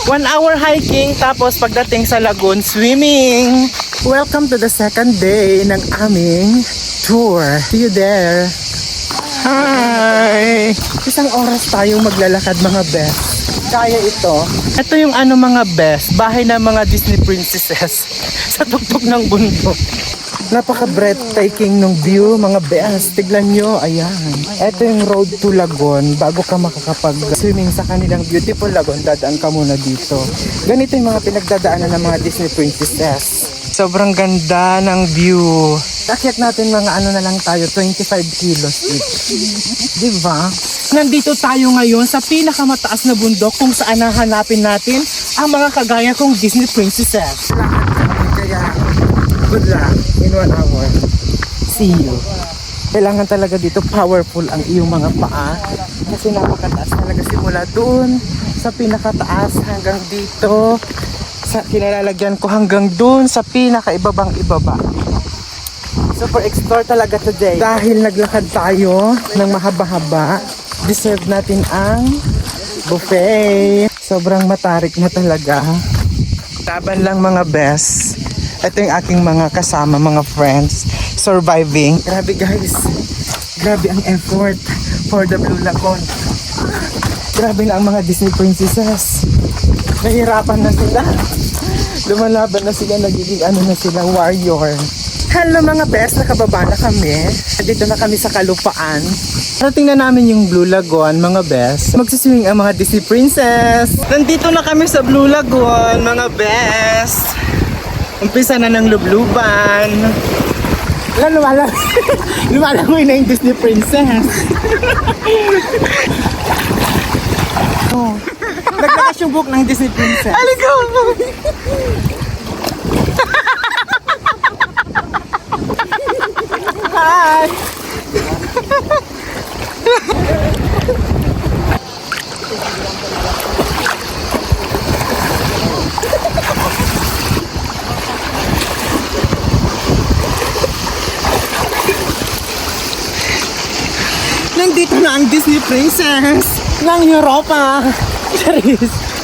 1 hour hiking, tapos pagdating sa lagoon, swimming. Welcome to the second day ng aming tour. See you there. Hi! Isang oras tayong maglalakad mga best. Kaya ito. Ito yung mga best, bahay ng mga Disney princesses sa tuktok ng bundok. Napaka-breathtaking ng view, mga best. Tignan nyo, ayan. Ito yung road to Lagoon. Bago ka makakapag-swimming sa kanilang beautiful lagoon, dadaan ka muna dito. Ganito yung mga pinagdadaanan ng mga Disney princesses. Sobrang ganda ng view. Akyat natin mga na lang tayo, 25 kilos each. Diba? Nandito tayo ngayon sa pinakamataas na bundok kung saan hahanapin natin ang mga kagaya kong Disney princesses. Kaya, good luck in 1 hour. See you. Kailangan talaga dito powerful ang iyong mga paa kasi napakataas talaga simula doon sa pinakataas hanggang dito sa kinalalagyan ko hanggang doon sa pinakaibabang ibaba. Super explore talaga today. Dahil naglakad tayo ng mahaba-haba, deserve natin ang buffet. Sobrang matarik na talaga. Taban lang mga best. Ito yung aking mga kasama, mga friends. Surviving. Grabe guys. Grabe ang effort for the Blue Lagoon. Grabe na ang mga Disney princesses. Nahirapan na sila. Lumalaban na sila. Nagiging na sila, warrior. Hello mga best, nakababa na kami. Dito na kami sa kalupaan. Parating na namin yung Blue Lagoon, mga best. Magsiswimming ang mga Disney princess. Nandito na kami sa Blue Lagoon, mga best. Umpisa na ng lubluban. Lumalangoy na yung Disney princess. Oh, naglakas yung book ng Disney princess. Aligo! Hi! Nandito na ang Disney princess ng Europa. Charis.